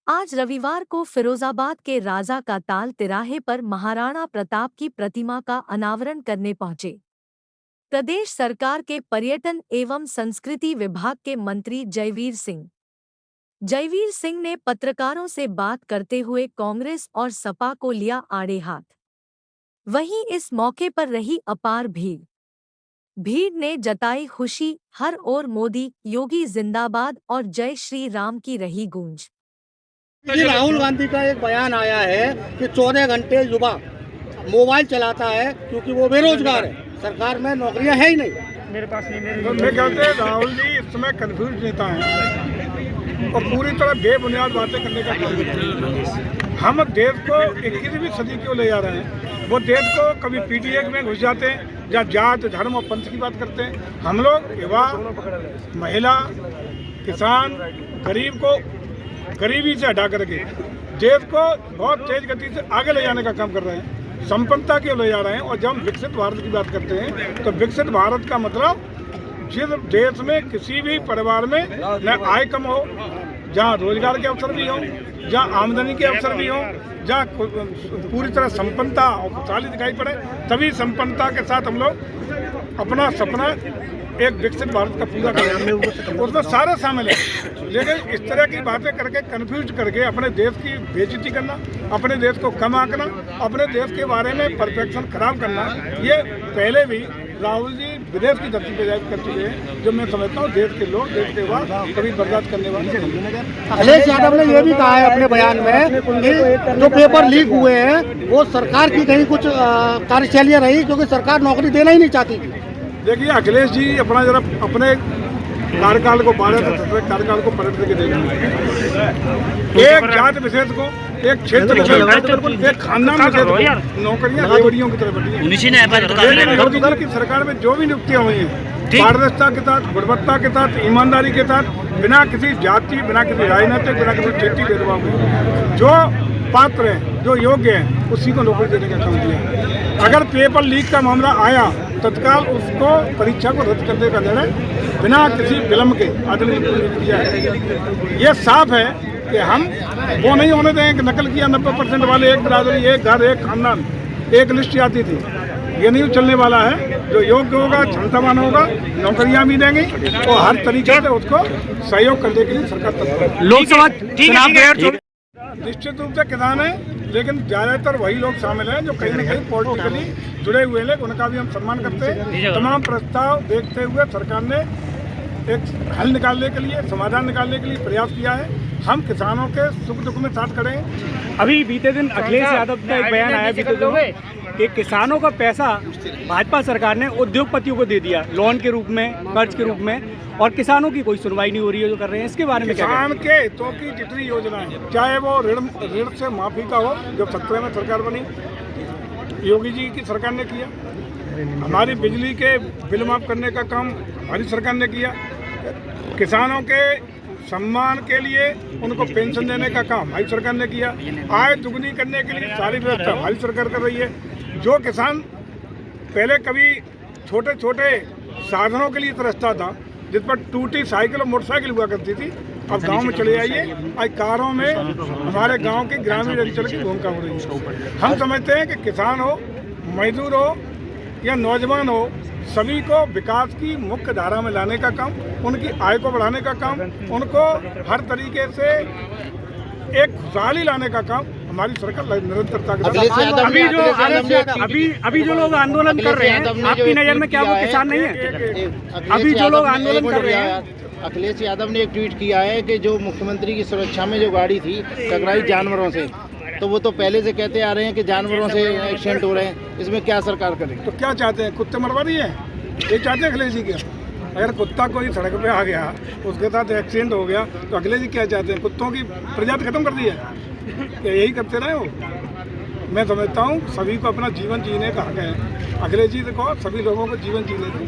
आज रविवार को फिरोजाबाद के राजा का ताल तिराहे पर महाराणा प्रताप की प्रतिमा का अनावरण करने पहुंचे प्रदेश सरकार के पर्यटन एवं संस्कृति विभाग के मंत्री जयवीर सिंह ने पत्रकारों से बात करते हुए कांग्रेस और सपा को लिया आड़े हाथ। वहीं इस मौके पर रही अपार भीड़ ने जताई खुशी। हर ओर मोदी योगी जिंदाबाद और जय श्री राम की रही गूंज। राहुल गांधी का एक बयान आया है कि 14 घंटे युवा मोबाइल चलाता है क्योंकि वो बेरोजगार है, सरकार में नौकरियां है ही नहीं। मेरे पास नहीं। तो मैं कहते हैं राहुल जी इस समय कंफ्यूज नेता हैं और पूरी तरह बेबुनियाद बातें करने का काम करते हैं। हम देश को 21वीं सदी की ओर ले जा रहे हैं। वो देश को कभी पीटीए में घुस जाते हैं या जात धर्म और पंथ की बात करते हैं। हम लोग युवा, महिला, किसान, गरीब को गरीबी से हटा करके देश को बहुत तेज गति से आगे ले जाने का काम कर रहे हैं, संपन्नता की ओर ले जा रहे हैं। और जब हम विकसित भारत की बात करते हैं तो विकसित भारत का मतलब जिस देश में किसी भी परिवार में न आय कम हो, जहाँ रोजगार के अवसर भी हो, जहाँ आमदनी के अवसर भी हो, जहाँ पूरी तरह संपन्नता और खुशहाली दिखाई पड़े, तभी संपन्नता के साथ हम लोग अपना सपना एक विकसित भारत का पूरा करेंगे। उसमें सारे शामिल है, लेकिन इस तरह की बातें करके कंफ्यूज करके अपने देश की बेइज्जती करना, अपने देश को कम आंकना, अपने देश के बारे में परफेक्शन खराब करना, ये पहले भी राहुल जी विदेश की धरती पर कर चुके हैं। जो मैं समझता हूँ देश के लोग, देश के बाद कभी बर्दाश्त करने वाले। अखिलेश यादव ने यह भी कहा है अपने बयान में कि जो पेपर लीक हुए हैं वो सरकार की कहीं कुछ कार्यशैलियाँ रही, क्योंकि सरकार नौकरी देना ही नहीं चाहती थी। देखिए अखिलेश जी अपना जरा अपने कार्यकाल को 12 कार्यकाल को पलट करके देखेंगे। एक जाति विशेष को, एक क्षेत्र विशेष, एक खानदान विशेष को नौकरियां रेवड़ियों की तरह बनी है। की सरकार में जो भी नियुक्तियां हुई हैं पारदर्शिता के साथ, गुणवत्ता के साथ, ईमानदारी के साथ, बिना किसी जाति, बिना किसी राजनीतिक, बिना किसी क्षेत्रीय भेदभाव के जो पात्र हैं, जो योग्य हैं, उसी को नौकरी देने का काम किया। अगर पेपर लीक का मामला आया तत्काल उसको परीक्षा को रद्द करने का निर्णय बिना किसी विलंब के आदमी ने किया है। ये साफ है कि हम वो नहीं होने देंगे कि नकल किया 90% वाले, एक बिरादरी, एक घर, एक खानदान, एक लिस्ट आती थी। ये नहीं चलने वाला है। जो योग्य होगा, क्षमतावान होगा, नौकरियां भी देंगे और हर तरीके से उसको सहयोग करने के लिए सरकार तत्पर है। लोकसभा चुनाव निश्चित रूप से किसान है, लेकिन ज़्यादातर वही लोग शामिल हैं जो कहीं न कहीं पॉलिटिकली जुड़े हुए हैं। उनका भी हम सम्मान करते हैं। तमाम प्रस्ताव देखते हुए सरकार ने एक हल निकालने के लिए, समाधान निकालने के लिए प्रयास किया है। हम किसानों के सुख दुख में साथ खड़े हैं। अभी बीते दिन अखिलेश यादव का एक बयान आया बीते दिनों कि किसानों का पैसा भाजपा सरकार ने उद्योगपतियों को दे दिया, लोन के रूप में, कर्ज के रूप में, और किसानों की कोई सुनवाई नहीं हो रही है जो कर रहे हैं। इसके बारे में किसान के हितों की जितनी योजना है, चाहे वो ऋण से माफी का हो, जब 17 में सरकार बनी योगी जी की सरकार ने किया। हमारी बिजली के बिल माफ करने का काम हमारी सरकार ने किया। किसानों के सम्मान के लिए उनको पेंशन देने का काम हमारी सरकार ने किया। आय दुगनी करने के लिए सारी व्यवस्था हमारी सरकार कर रही है। जो किसान पहले कभी छोटे छोटे साधनों के लिए तरसता था, जिस पर टूटी साइकिल और मोटरसाइकिल हुआ करती थी, अब गांव में चले आइए, आज कारों में हमारे गांव के ग्रामीण अंचल की भूमिका हो रही है। हम समझते हैं कि किसान हो, मजदूर हो या नौजवान हो, सभी को विकास की मुख्य धारा में लाने का काम, उनकी आय को बढ़ाने का काम, उनको हर तरीके से एक खुशहाली लाने का काम हमारी सरकार निरंतरता के साथ। अभी जो लोग आंदोलन कर रहे हैं, आपकी नज़र में क्या वो किसान नहीं है? अभी जो लोग आंदोलन कर रहे हैं, अखिलेश यादव ने एक ट्वीट किया है कि जो मुख्यमंत्री की सुरक्षा में जो गाड़ी थी टकराई जानवरों से, तो वो तो पहले से कहते आ रहे हैं कि जानवरों से एक्सीडेंट हो रहे हैं। इसमें क्या सरकार करे? तो क्या चाहते हैं, कुत्ते मरवा रही है? ये चाहते हैं अखिलेश जी क्या? अगर कुत्ता कोई सड़क पे आ गया, उसके साथ एक्सीडेंट हो गया, तो अखिलेश जी क्या चाहते हैं? कुत्तों की प्रजाति खत्म कर दी है? क्या यही करते रहे हो? मैं समझता हूँ सभी को अपना जीवन जीने का हक है। अखिलेश जी देखो, सभी लोगों को जीवन जीने दो।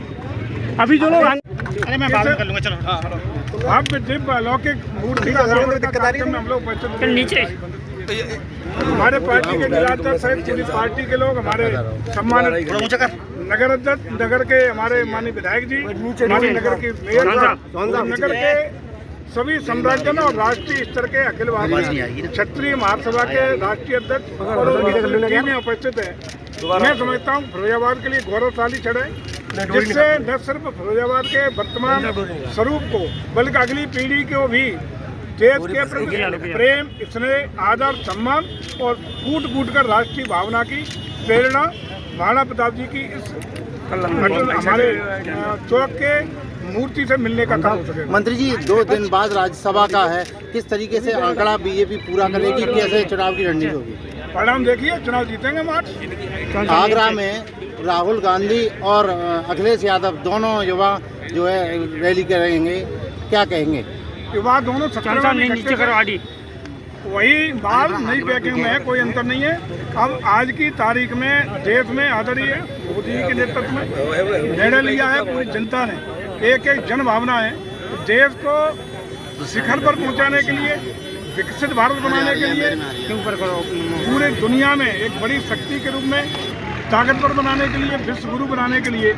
अभी जो लोग मैं बात कर लूँगा, चलो आप अलौकिक मूर्ति का हम लोग नीचे हमारे पार्टी के जिलाध्यक्ष सहित पूरी पार्टी के लोग, हमारे सम्मानित नगर अध्यक्ष, नगर के हमारे माननीय विधायक जी, माननीय नगर के मेयर, नगर के सभी संरक्षण और राष्ट्रीय स्तर के अखिल भारतीय क्षत्रिय महासभा के राष्ट्रीय अध्यक्ष और उनकी में उपस्थित है। मैं समझता हूँ फिरोजाबाद के लिए गौरवशाली क्षण है, जिससे न सिर्फ फिरोजाबाद के वर्तमान स्वरूप को बल्कि अगली पीढ़ी को भी देश के प्रति प्रेम, स्नेह, आदर, सम्मान और कूट कूट कर राष्ट्रीय भावना की प्रेरणा महाराणा प्रताप जी की इस हमारे चौक के मूर्ति से मिलने का काम हो सकेगा। मंत्री जी 2 दिन बाद राज्यसभा का है, किस तरीके से आंकड़ा बीजेपी पूरा करेगी, कैसे चुनाव की रणनीति होगी? परिणाम देखिए, चुनाव जीतेंगे मार्च। आगरा में राहुल गांधी और अखिलेश यादव दोनों युवा जो है रैली करेंगे, क्या कहेंगे? युवा दोनों वही बात नई पैकिंग में है, कोई अंतर नहीं है। अब आज की तारीख में देश में आदरणीय मोदी जी के नेतृत्व में निर्णय लिया है पूरी जनता ने, एक जन भावना है देश को शिखर पर पहुंचाने के लिए, विकसित भारत बनाने के लिए, पूरे दुनिया में एक बड़ी शक्ति के रूप में ताकतवर बनाने के लिए, विश्व गुरु बनाने के लिए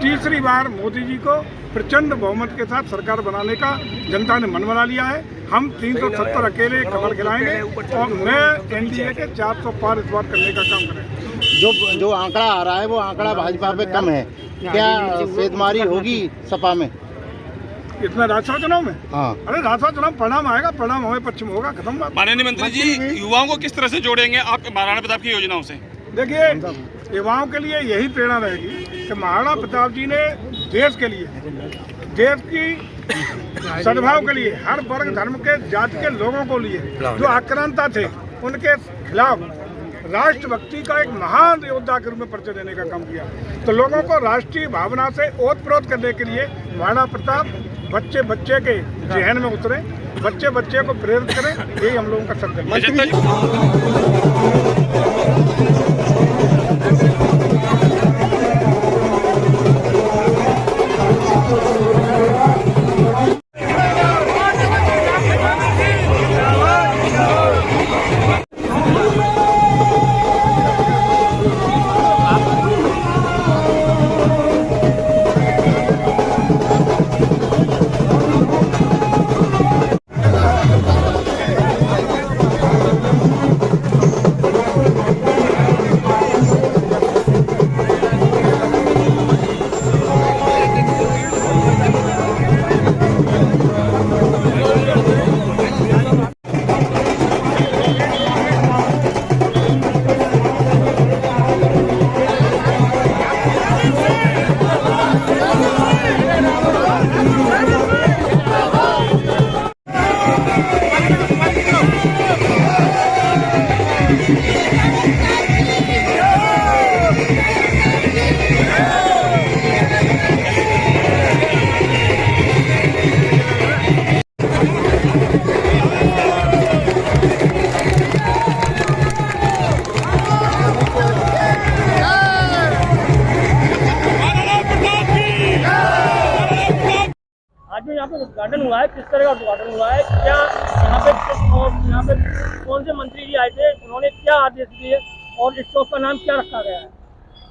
तीसरी बार मोदी जी को प्रचंड बहुमत के साथ सरकार बनाने का जनता ने मन बना लिया है। हम 370 अकेले कमर खिलाएंगे और मैं एनडीए के 400 पार इस बार करने का काम करेंगे। जो आंकड़ा आ रहा है वो आंकड़ा भाजपा पे कम है, क्या सेधमारी होगी सपा में इतना राज्यसभा चुनाव में? हाँ, अरे राज्यसभा चुनाव परिणाम आएगा, परिणाम हमें पश्चिम होगा, खत्म बात। माननीय मंत्री जी, युवाओं को किस तरह से जोड़ेंगे आप महाराणा प्रताप की योजनाओं से? देखिए, युवाओं के लिए यही प्रेरणा रहेगी कि महाराणा प्रताप जी ने देश के लिए, देश की सद्भाव के लिए, हर वर्ग धर्म के जाति के लोगों को लिए जो आक्रांता थे उनके खिलाफ राष्ट्रभक्ति का एक महान योद्धा के रूप में परिचय देने का काम किया। तो लोगों को राष्ट्रीय भावना से ओतप्रोत करने के लिए महाराणा प्रताप बच्चे बच्चे के जहन में उतरे, बच्चे बच्चे को प्रेरित करें, यही हम लोगों का संकल्प है। यहाँ पे उद्घाटन हुआ है, किस तरह का उद्घाटन हुआ है, क्या यहाँ पे कौन से मंत्री जी आए थे, उन्होंने क्या आदेश दिए और इस चौक का नाम क्या रखा गया है?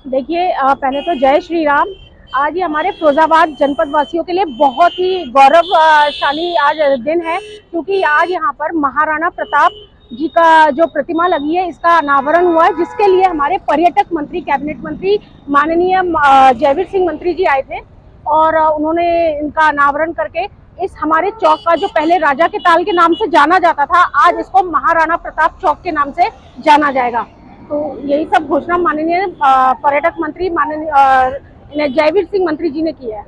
देखिए, पहले तो जय श्री राम। आज ये हमारे फिरोजाबाद जनपद वासियों के लिए बहुत ही गौरवशाली आज दिन है, क्योंकि आज यहाँ पर महाराणा प्रताप जी का जो प्रतिमा लगी है इसका अनावरण हुआ है, जिसके लिए हमारे पर्यटक मंत्री, कैबिनेट मंत्री माननीय जयवीर सिंह मंत्री जी आए थे और उन्होंने इनका अनावरण करके इस हमारे चौक का जो पहले राजा के ताल के नाम से जाना जाता था, आज इसको महाराणा प्रताप चौक के नाम से जाना जाएगा। तो यही सब घोषणा माननीय पर्यटक मंत्री माननीय जयवीर सिंह मंत्री जी ने किया है।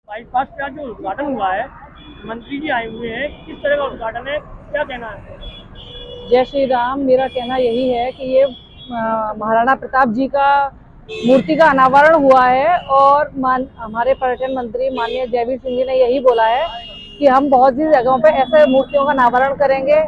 बाईपास का जो उद्घाटन हुआ है, मंत्री जी आए हुए हैं, किस तरह का उद्घाटन है, क्या कहना है? जय श्री राम। मेरा कहना यही है कि ये महाराणा प्रताप जी का मूर्ति का अनावरण हुआ है और हमारे पर्यटन मंत्री माननीय जयवीर सिंह जी ने यही बोला है कि हम बहुत सी जगहों पे ऐसे मूर्तियों का अनावरण करेंगे।